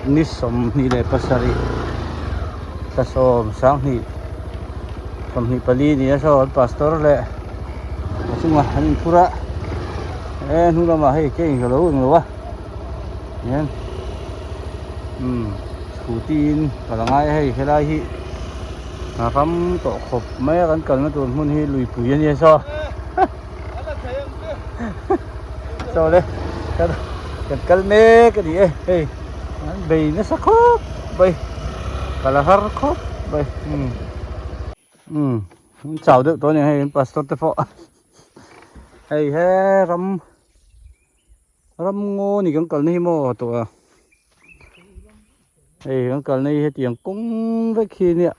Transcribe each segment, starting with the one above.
ni som ni le pasari ta som sang ni som ni pali ni so pastor le sunga hanin pura nu lama hei ke lo ngwa yen scooty kalangai hei helai hi ram to khop mai kan kal na tur mun hi lui pui ni so so le kan kal me cái gì ấy bầy nó sắc khóc bầy cả là har khóc bầy chào được tôi này hay pastor te phò hay he ram ngô này cũng cần này mò tụi hay cũng cần này tiếng cũng với khi nè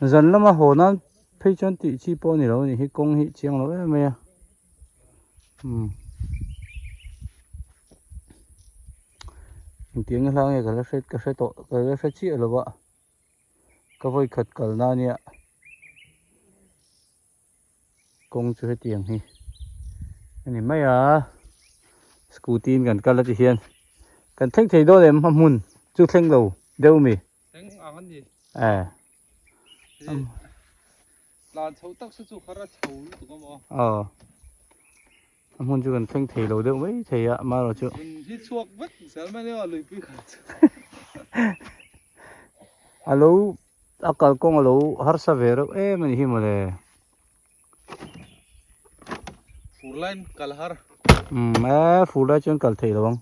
dần lắm mà hồ nó phải chọn tỷ chi po này đâu này công hi chiang nó đấy mày tiếng lao nghe cái sẽ to cái sẽ chia rồi vợ cái voi khật cẩn na nè công chưa tiếng hi này mấy scooty gần cái là gì hiền cần thích thì đôi em hâm hun chú thanh đầu đâu mì thanh ăn gì là cháu tắc sẽ chú khá là cháu tụi con mà hâm hun chú cần thanh thì đầu đâu mấy thì mà rồi chú hít chuột vứt sao mà nếu lười bị alo akal kong alo har sa vero mình hi mole full line kalhar full line chon kal thei lawang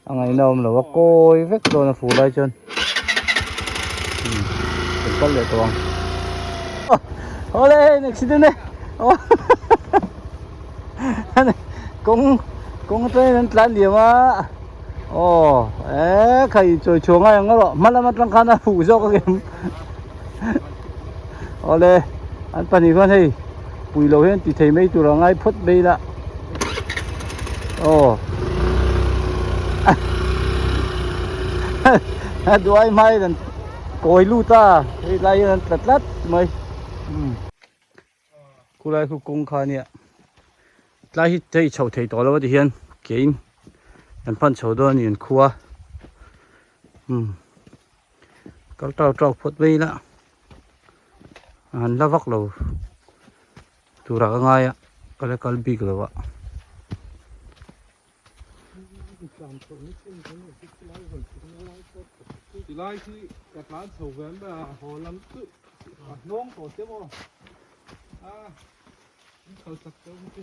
angai nom lo koi vek do na full line chon kal le tawang ole accident ne kong train an tlan dia ma khai trôi chuồng ngay ngó mắt là mắt răng khăn phủ do cái game ole anh pani con hey bùi lâu hen thì thấy mấy tụi nó ngay phất bây đã đuôi mai lần cối lu ta đây lại lần lật lật mày cô lại cô công khai nè lại thấy chậu thấy to lắm thì hiền kiếm anh phân chậu đó nhìn khua có trâu phốt bây đó anh lá vắt lâu tu ra ngay á cái này calbi cái đó thì lại thì các bạn sầu vén và họ làm tự nông tổ tiếp không khâu sạch đâu chứ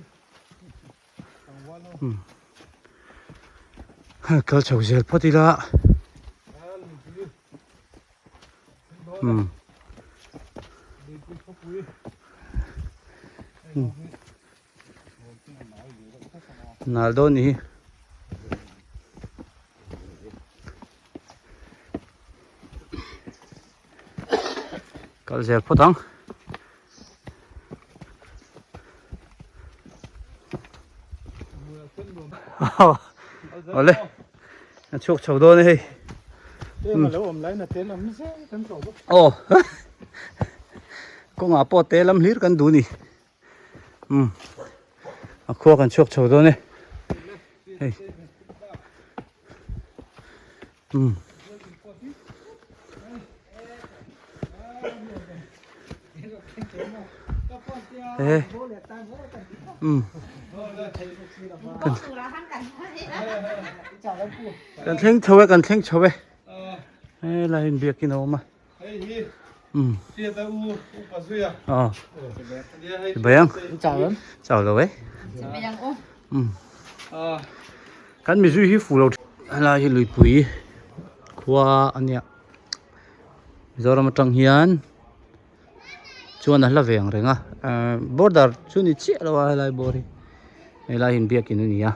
cái chậu dệt phốt đi là nào đó nè cái dệt phốt thằng ole chuột chậu đó này có ngã po té lắm lít cần đủ nè khua cần chuột chậu đó này cần thèn chầu ấy là hình việc kia nào mà bây giờ chào rồi cái mình duy phủ đầu là cái lưỡi bùi qua anh nhá giờ mà trăng hiền chuan là vàng rồi nga border chuan chi lo lại bori là hình việc kia nữa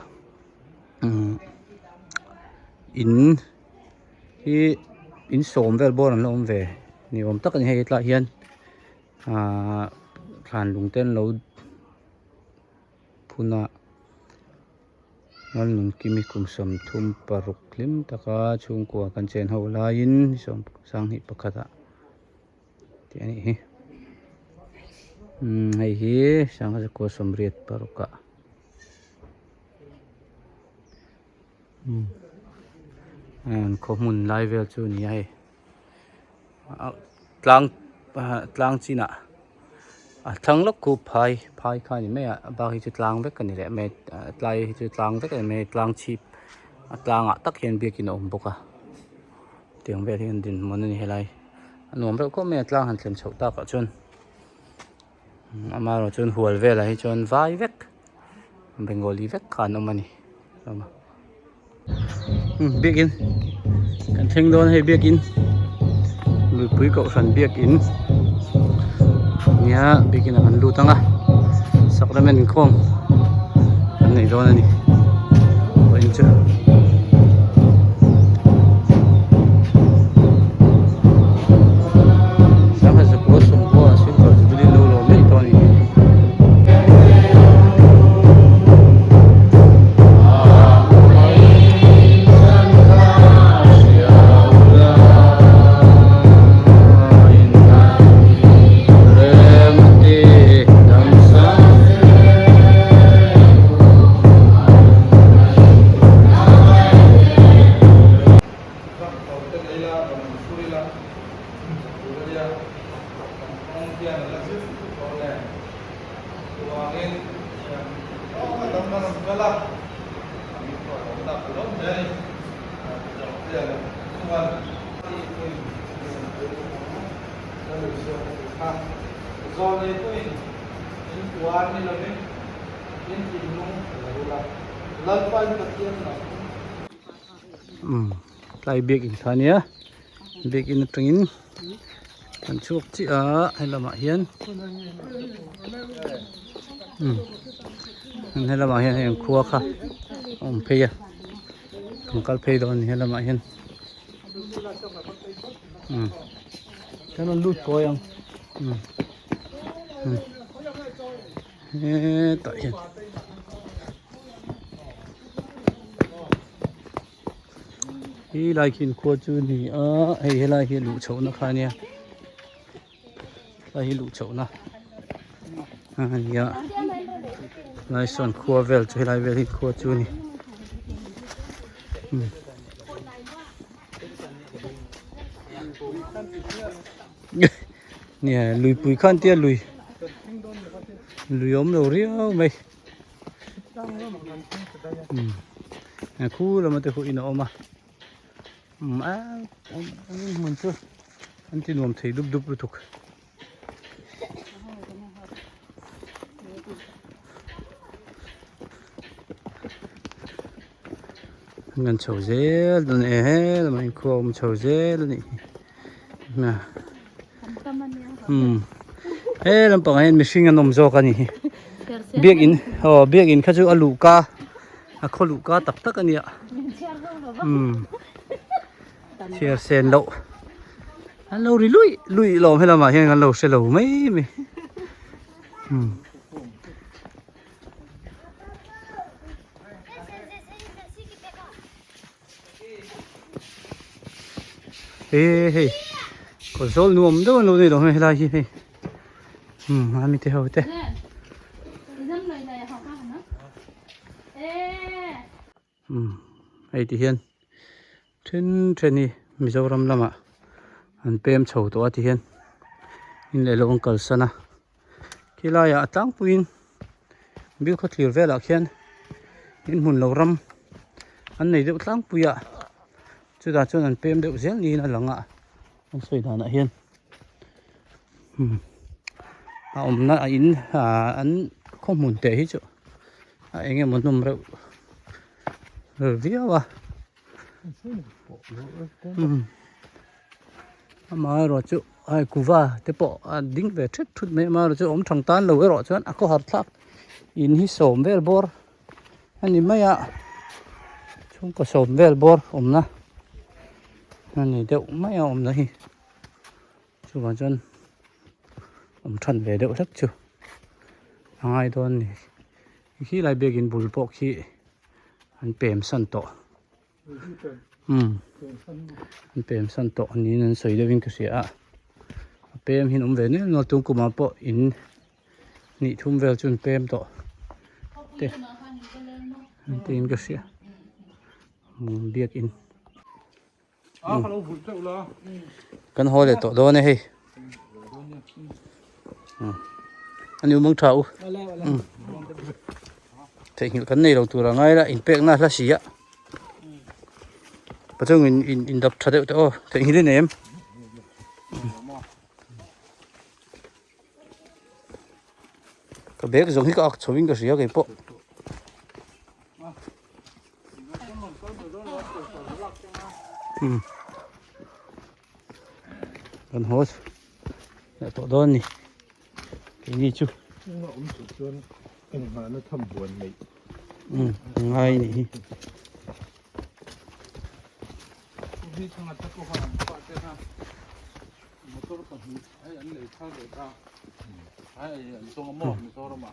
in som vel bor an lom ve ni om tak ani hei tla hian than lung ten lo phuna ngal nun kimi kum som thum paruk lim taka chung kwa kan chen ho la in som sang hi pakhata ti ani hi hei hi sang ko som riat paruka có mun lai vel chu ni ai tlang chi na thang lok ku phai kha ni me ba hi chu tlang vek kan ni le me tlai hi chu tlang vek me tlang chi tlang tak hian biakin om boka tiang vel hian din mon ni helai anom ro ko me tlang han thlem chho ta ka chun ama ro chun hual vel hi chun vai vek bengali vek khan omani ama biakin kan theng don hei biakin lui pui ko san biakin nia biakin an lu tanga sakramen khom an nei don ani ko in chu sama se ko sum ko asin ko jubili lo lo nei to ni tlai biak in khania biak in atangin kan chuak chi a helama hian helama hian heng khuwa kha pheya kal phei don helama hian kanon lut ko yang ta hian hi lai khin khuwa chu ni a hei helai hi lu chho na khania lai hi lu chho na ya lai son khuwa vel chu helai vel hi khuwa chu ni nè lùi pui khan tia lùi ốm đầu riêu mày khu là mà tôi khu ino mà mình chưa anh tin muốn thấy đúp đúp rồi thuộc ngân chầu dế rồi nè là mình khu ông chầu dế rồi nè nè ê làm bằng anh mình sinh ăn nôm giò cái này biết in khá chú alu cá kho lụ cá tập tất cái này ạ chia sen đậu ăn lâu thì lụi lòm hay là mà hiện ăn lâu sẽ lâu mấy mày ê có rau nuông đâu lâu này đâu hay là gì này ăn mít heo thế ấy thì hiện trên đi Mizoram lama an pem chho to ati hian in le long kal sana kila ya tang puin bil kho thlir vela khian in hun lo ram an nei deuh tlang puya chuda chon an pem deuh zel ni na langa an soi dana hian a omna a in an kho mun te hi chu a enge mon nom reu viawa mà rồi chú ai cuva thế bộ đinh về chết chút mấy mà rồi chú ống thằng tan lâu rồi chú ăn có hạt thác in hi sôm vel bor anh đi mấy ạ chúng có sôm vel bor na anh đi đậu mấy đó hi chú bảo chân thằng về đậu rất chú ai đó này khi lại begin bul bọc khi anh pem sân to pem san to ni nan soi de wing ka sia pem hin ve ne no tung kuma po in ni thum vel chun pem to te in ka sia biak in ขนมผุดเจ้าละ กันหอเลยตัวโดนนี่เฮ้ยอันนี้มึงเท่า มาแล้วมาแล้ว thì hiện cái này đầu tư là ngay là in pek na là xí á bắt đầu in đập thật đấy ô thì hiện này em cái bé cái giống như cái ốc số cái xí cái bộ còn hốt là tổ đôn này cái gì chứ nó cũng sụt xuống anh mà nó thâm buồn này ngay này đi sang là chắc có hoàn toàn thế ha một số còn hay anh lấy sao để ta hay anh xong mỏ mình sao đâu mà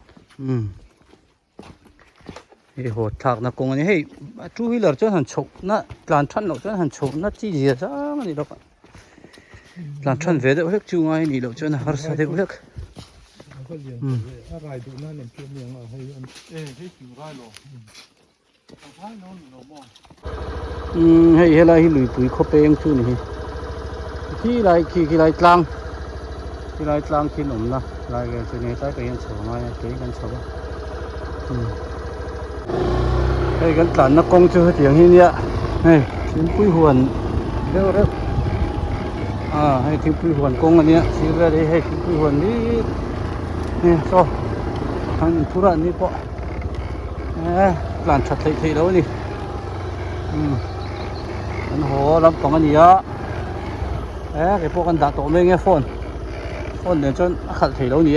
cái hột thạc nó cũng như hey chú hi lợn cho hắn chụp nó làm chân nó cho hắn chụp nó chỉ gì ra này đâu làm chân về được hết chú ngay này đâu cho nó hết sao được hếtก็เลี้ยงอะไรดูน่าเนี่ยเพียงยังให้อันให้กินได้หรอใช่น้องหนูมอง ให้อะไรให้หลุยปุ๋ยเขาเป้งชื่อนี่ที่ไรที่ไรกลางที่ไรกลางที่หนุ่มนะไรกันจะเนี่ยใช้ไปยังเฉามาเก๋กันเฉาให้กันหลานนักกงชื่อเสียงที่เนี่ยให้ทิ้งปุ๋ยหวนเร็วให้ทิ้งปุ๋ยหวนกงอันเนี้ยซื้อไปได้ให้ทิ้งปุ๋ยหวนนี่นี่ก็ทางธุระนี่ก็หลานชัดทีแล้วนี่อันโหรับของอันนี้อ่ะcáiพวกกันดักตัวไม่เงี้ยฝนเดี๋ยวจนขัดทีแล้วนี่